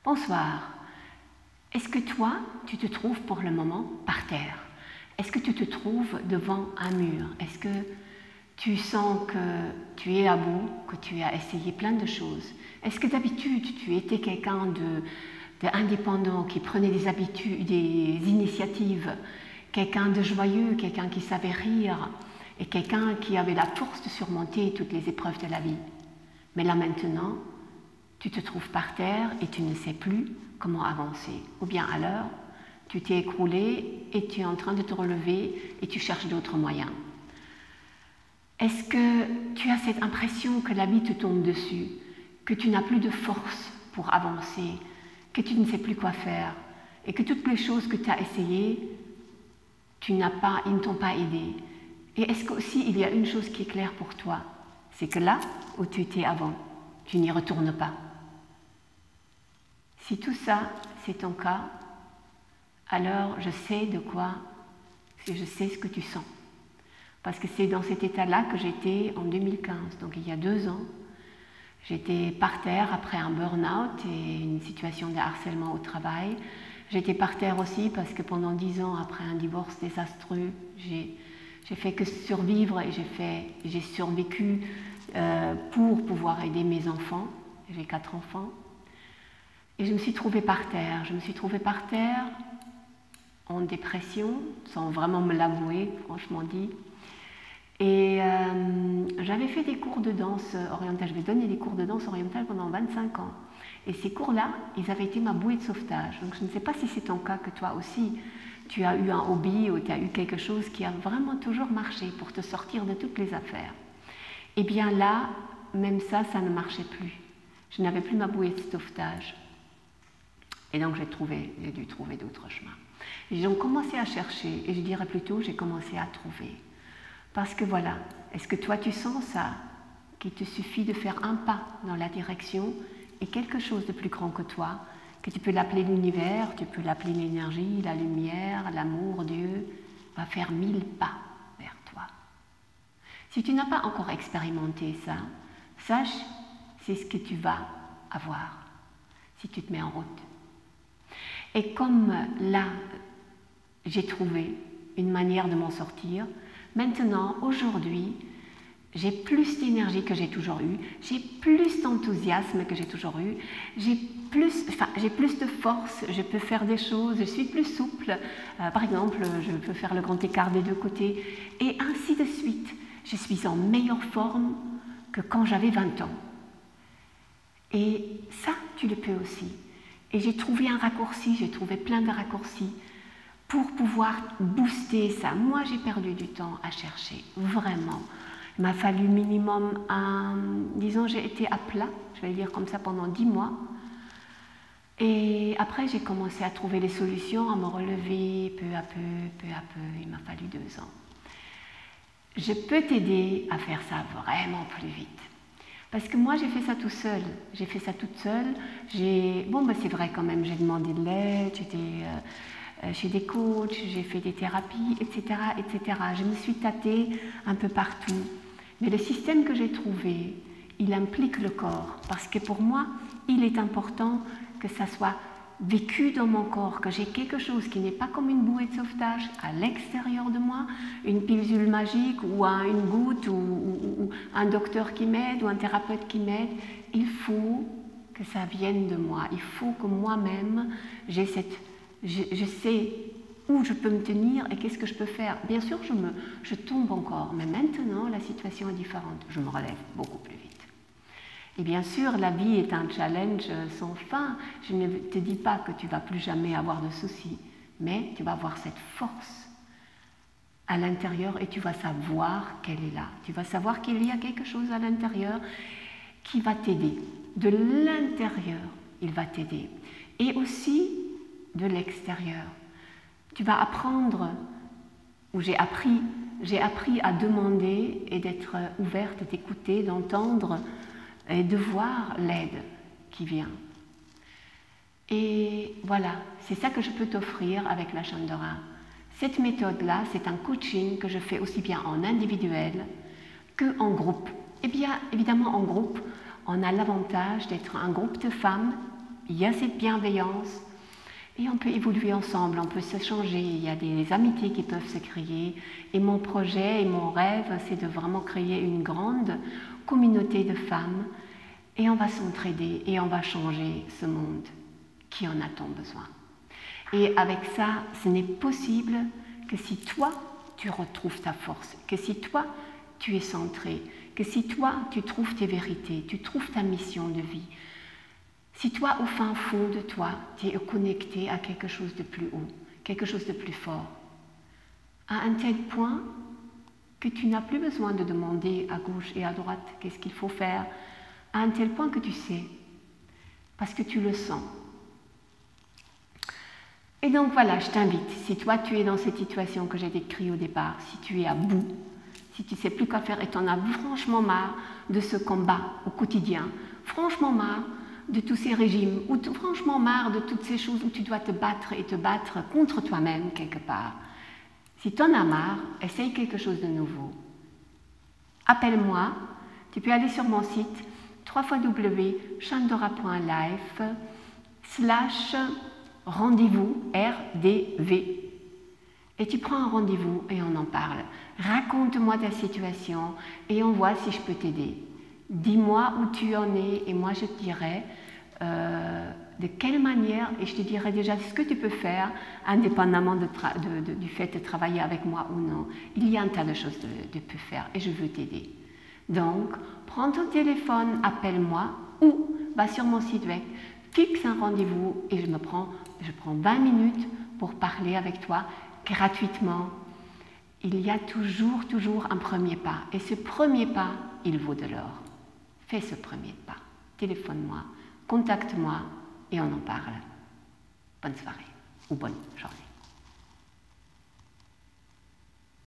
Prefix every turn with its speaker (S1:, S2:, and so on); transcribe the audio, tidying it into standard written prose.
S1: Bonsoir. Est-ce que toi, tu te trouves pour le moment par terre? Est-ce que tu te trouves devant un mur? Est-ce que tu sens que tu es à bout, que tu as essayé plein de choses? Est-ce que d'habitude, tu étais quelqu'un d'indépendant, qui prenait des habitudes, des initiatives, quelqu'un de joyeux, quelqu'un qui savait rire et quelqu'un qui avait la force de surmonter toutes les épreuves de la vie? Mais là maintenant, tu te trouves par terre et tu ne sais plus comment avancer. Ou bien alors, tu t'es écroulé et tu es en train de te relever et tu cherches d'autres moyens. Est-ce que tu as cette impression que la vie te tombe dessus, que tu n'as plus de force pour avancer, que tu ne sais plus quoi faire et que toutes les choses que tu as essayées, ils ne t'ont pas aidé? Et est-ce qu'aussi il y a une chose qui est claire pour toi, c'est que là où tu étais avant, tu n'y retournes pas. Si tout ça, c'est ton cas, alors je sais je sais ce que tu sens. Parce que c'est dans cet état-là que j'étais en 2015, donc il y a 2 ans. J'étais par terre après un burn-out et une situation de harcèlement au travail. J'étais par terre aussi parce que pendant 10 ans, après un divorce désastreux, j'ai fait que survivre et j'ai survécu pour pouvoir aider mes enfants. J'ai 4 enfants. Et je me suis trouvée par terre. Je me suis trouvée par terre en dépression, sans vraiment me l'avouer, franchement dit. Et j'avais fait des cours de danse orientale. Je vais donner des cours de danse orientale pendant 25 ans. Et ces cours-là, ils avaient été ma bouée de sauvetage. Donc je ne sais pas si c'est ton cas, que toi aussi, tu as eu un hobby ou tu as eu quelque chose qui a vraiment toujours marché pour te sortir de toutes les affaires. Et bien là, même ça ne marchait plus. Je n'avais plus ma bouée de sauvetage. Et donc j'ai dû trouver d'autres chemins. J'ai donc commencé à chercher, et je dirais plutôt, j'ai commencé à trouver. Parce que voilà, est-ce que toi tu sens ça, qu'il te suffit de faire un pas dans la direction et quelque chose de plus grand que toi, que tu peux l'appeler l'univers, tu peux l'appeler l'énergie, la lumière, l'amour, Dieu, va faire 1000 pas vers toi. Si tu n'as pas encore expérimenté ça, sache, c'est ce que tu vas avoir si tu te mets en route. Et comme là, j'ai trouvé une manière de m'en sortir, maintenant, aujourd'hui, j'ai plus d'énergie que j'ai toujours eu, j'ai plus d'enthousiasme que j'ai toujours eu, j'ai plus de force, je peux faire des choses, je suis plus souple. Par exemple, je peux faire le grand écart des 2 côtés, et ainsi de suite. Je suis en meilleure forme que quand j'avais 20 ans. Et ça, tu le peux aussi. Et j'ai trouvé un raccourci, j'ai trouvé plein de raccourcis pour pouvoir booster ça. Moi, j'ai perdu du temps à chercher, vraiment. Il m'a fallu minimum disons, j'ai été à plat, je vais le dire comme ça, pendant 10 mois. Et après, j'ai commencé à trouver les solutions, à me relever peu à peu. Il m'a fallu 2 ans. Je peux t'aider à faire ça vraiment plus vite. Parce que moi, j'ai fait ça tout seul. J'ai fait ça toute seule. C'est vrai quand même, j'ai demandé de l'aide, j'étais chez des coachs, j'ai fait des thérapies, etc., etc. Je me suis tâtée un peu partout. Mais le système que j'ai trouvé, il implique le corps. Parce que pour moi, il est important que ça soit vécu dans mon corps, que j'ai quelque chose qui n'est pas comme une bouée de sauvetage à l'extérieur de moi, une pilule magique ou une goutte ou un docteur qui m'aide ou un thérapeute qui m'aide. Il faut que ça vienne de moi. Il faut que moi-même, je sais où je peux me tenir et qu'est-ce que je peux faire. Bien sûr, je tombe encore, mais maintenant, la situation est différente. Je me relève beaucoup plus vite. Et bien sûr, la vie est un challenge sans fin. Je ne te dis pas que tu ne vas plus jamais avoir de soucis, mais tu vas avoir cette force à l'intérieur et tu vas savoir qu'elle est là. Tu vas savoir qu'il y a quelque chose à l'intérieur qui va t'aider. De l'intérieur, il va t'aider. Et aussi de l'extérieur. Tu vas apprendre, ou j'ai appris à demander et d'être ouverte, d'écouter, d'entendre et de voir l'aide qui vient. Et voilà, c'est ça que je peux t'offrir avec la Chandra. Cette méthode-là, c'est un coaching que je fais aussi bien en individuel qu'en groupe. Et bien évidemment en groupe, on a l'avantage d'être un groupe de femmes il y a cette bienveillance et on peut évoluer ensemble, on peut s'échanger, il y a des amitiés qui peuvent se créer. Et mon projet et mon rêve, c'est de vraiment créer une grande communauté de femmes et on va s'entraider et on va changer ce monde qui en a tant besoin. Et avec ça, ce n'est possible que si toi, tu retrouves ta force, que si toi, tu es centré, que si toi, tu trouves tes vérités, tu trouves ta mission de vie, si toi, au fin fond de toi, tu es connecté à quelque chose de plus haut, quelque chose de plus fort, à un tel point que tu n'as plus besoin de demander à gauche et à droite qu'est-ce qu'il faut faire, à un tel point que tu sais, parce que tu le sens. Et donc voilà, je t'invite, si toi tu es dans cette situation que j'ai décrite au départ, si tu es à bout, si tu ne sais plus quoi faire et tu en as franchement marre de ce combat au quotidien, franchement marre de tous ces régimes, ou franchement marre de toutes ces choses où tu dois te battre et te battre contre toi-même quelque part, si tu en as marre, essaye quelque chose de nouveau. Appelle-moi, tu peux aller sur mon site www.chandora.life/rendez-vous RDV. Et tu prends un rendez-vous et on en parle. Raconte-moi ta situation et on voit si je peux t'aider. Dis-moi où tu en es et moi je te dirai de quelle manière, et je te dirai déjà ce que tu peux faire indépendamment du fait de travailler avec moi ou non. Il y a un tas de choses de peux faire et je veux t'aider. Donc, prends ton téléphone, appelle-moi ou va sur mon site web, fixe un rendez-vous et je prends 20 minutes pour parler avec toi gratuitement. Il y a toujours un premier pas et ce premier pas, il vaut de l'or. Fais ce premier pas, téléphone-moi, contacte-moi et on en parle. Bonne soirée ou bonne journée.